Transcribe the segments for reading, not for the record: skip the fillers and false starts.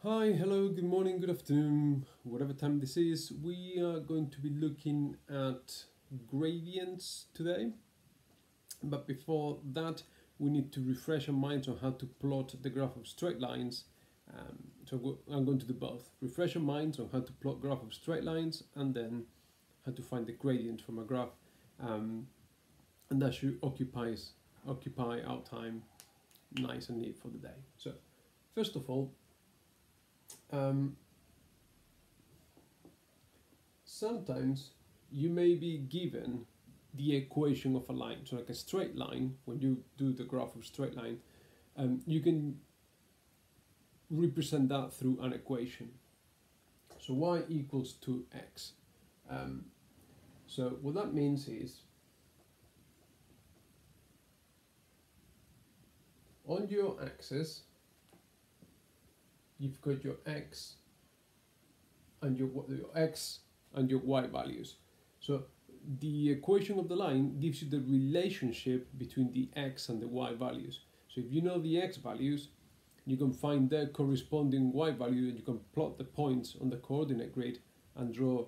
Hi, hello, good morning, good afternoon, whatever time this is. We are going to be looking at gradients today. But before that, we need to refresh our minds on how to plot the graph of straight lines. I'm going to do both. Refresh our minds on how to plot graph of straight lines and then how to find the gradient from a graph. And that should occupy our time nice and neat for the day. So, first of all, um, sometimes you may be given the equation of a line. So like a straight line, when you do the graph of straight line, you can represent that through an equation. So y equals 2x. So what that means is, on your axis, you've got your x and your x and your y values. So the equation of the line gives you the relationship between the x and the y values. So if you know the x values, you can find their corresponding y value and you can plot the points on the coordinate grid and draw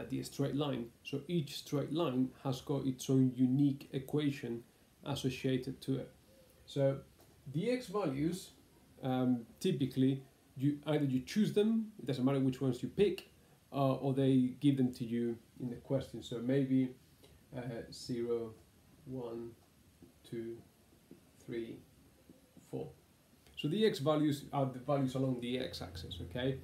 the straight line. So each straight line has got its own unique equation associated to it. So the x values, typically, either you choose them, it doesn't matter which ones you pick, or they give them to you in the question. So maybe 0, 1, 2, 3, 4. So the x values are the values along the x-axis, okay?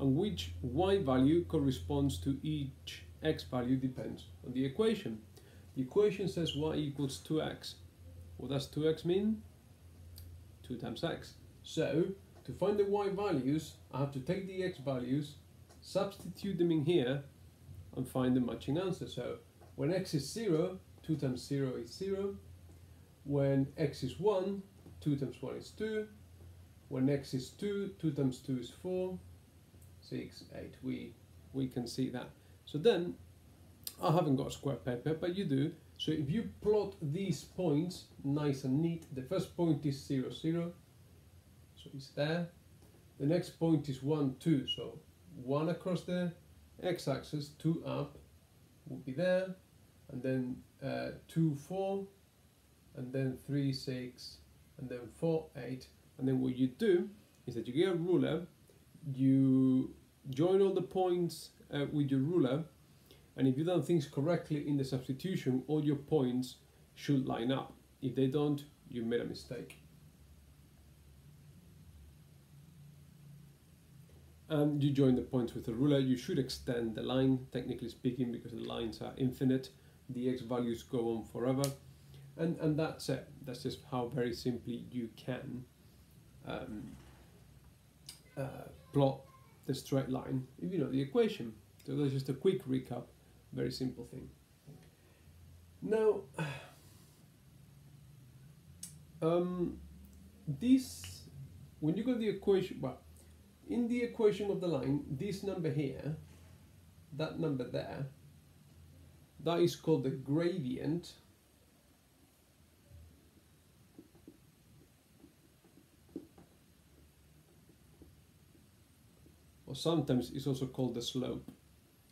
And which y value corresponds to each x value depends on the equation. The equation says y equals 2x. What does 2x mean? 2 times x. So, to find the y values, I have to take the x values, substitute them in here, and find the matching answer. So, when x is 0, 2 times 0 is 0. When x is 1, 2 times 1 is 2. When x is 2, 2 times 2 is 4. 6, 8, we can see that. So then, I haven't got square paper, but you do. So if you plot these points nice and neat, the first point is 0, 0, so it's there. The next point is 1, 2, so 1 across the x-axis, 2 up will be there, and then 2, 4, and then 3, 6, and then 4, 8. And then what you do is that you get a ruler, you join all the points with your ruler, and if you've done things correctly in the substitution, all your points should line up. If they don't, you made a mistake. And you join the points with a ruler. You should extend the line, technically speaking, because the lines are infinite. The x values go on forever. And that's it. That's just how very simply you can plot the straight line if you know the equation. So that's just a quick recap. Very simple thing. Now, this, when you got the equation, well, in the equation of the line, this number here, that number there, that is called the gradient. Or sometimes it's also called the slope.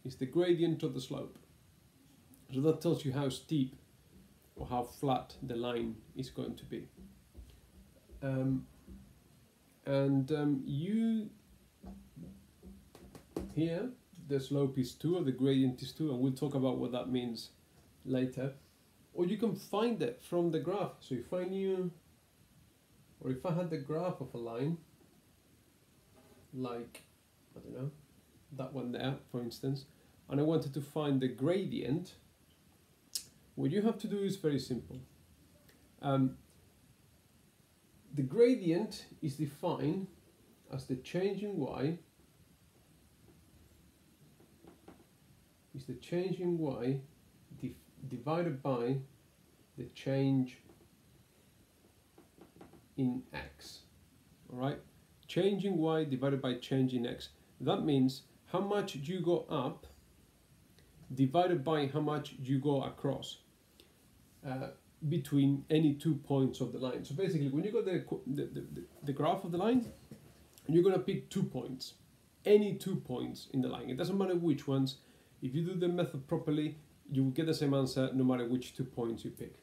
It's the gradient of the slope. So that tells you how steep or how flat the line is going to be. You here, the slope is 2 or the gradient is 2, and we'll talk about what that means later. Or you can find it from the graph. So if I knew, or if I had the graph of a line, like, I don't know, that one there, for instance, and I wanted to find the gradient, what you have to do is very simple. The gradient is defined as the change in y divided by the change in x. All right, change in y divided by change in x. That means how much you go up divided by how much you go across between any 2 points of the line. So basically, when you got the graph of the line, And you're going to pick 2 points, any 2 points in the line. It doesn't matter which ones. If you do the method properly, you will get the same answer no matter which 2 points you pick.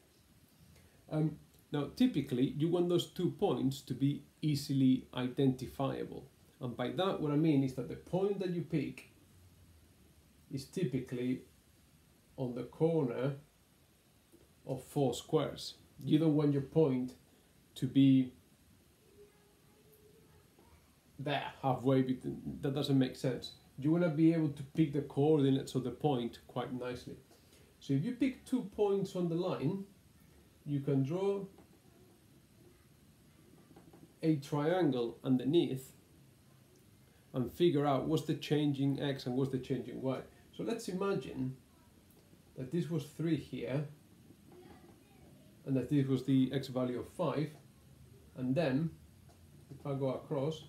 Now, typically, you want those 2 points to be easily identifiable. And by that, what I mean is that the point that you pick is typically on the corner of 4 squares. You don't want your point to be there, halfway between. That doesn't make sense. You want to be able to pick the coordinates of the point quite nicely. So if you pick 2 points on the line, you can draw a triangle underneath and figure out what's the change in x and what's the change in y. So let's imagine that this was 3 here, and that this was the x value of 5, and then if I go across,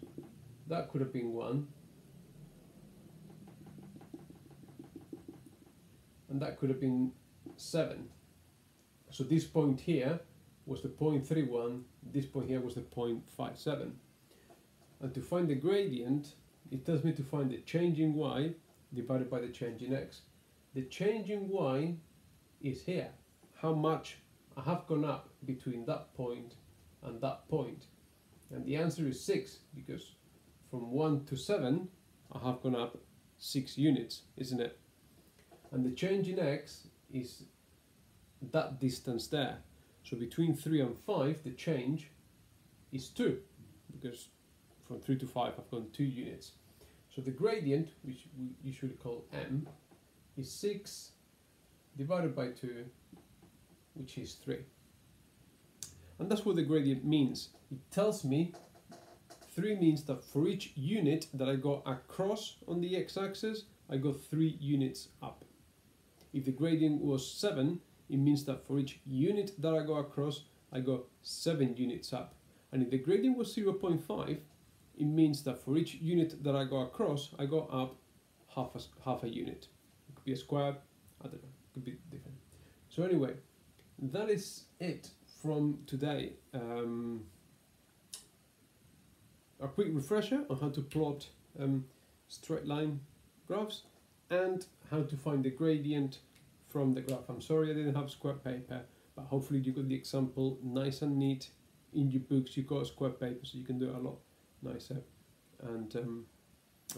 that could have been 1, and that could have been 7. So this point here was the 0.31, this point here was the 0.57. And to find the gradient, it tells me to find the change in y divided by the change in x. The change in y is here. How much I have gone up between that point and that point. And the answer is 6, because from 1 to 7, I have gone up 6 units, isn't it? And the change in x is that distance there. So between 3 and 5, the change is 2, because from 3 to 5, I've gone 2 units. So the gradient, which we usually call m, is 6 divided by 2, which is 3. And that's what the gradient means. It tells me 3 means that for each unit that I go across on the x-axis, I go 3 units up. If the gradient was 7, it means that for each unit that I go across, I go 7 units up. And if the gradient was 0.5, it means that for each unit that I go across, I go up half a unit. It could be a square, I don't know, it could be different. So anyway, that is it from today. A quick refresher on how to plot straight line graphs and how to find the gradient from the graph. I'm sorry I didn't have square paper, but hopefully you got the example nice and neat in your books. You got square paper, so you can do it a lot nicer. And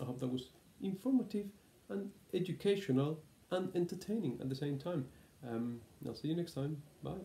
I hope that was informative and educational and entertaining at the same time. I'll see you next time. Bye.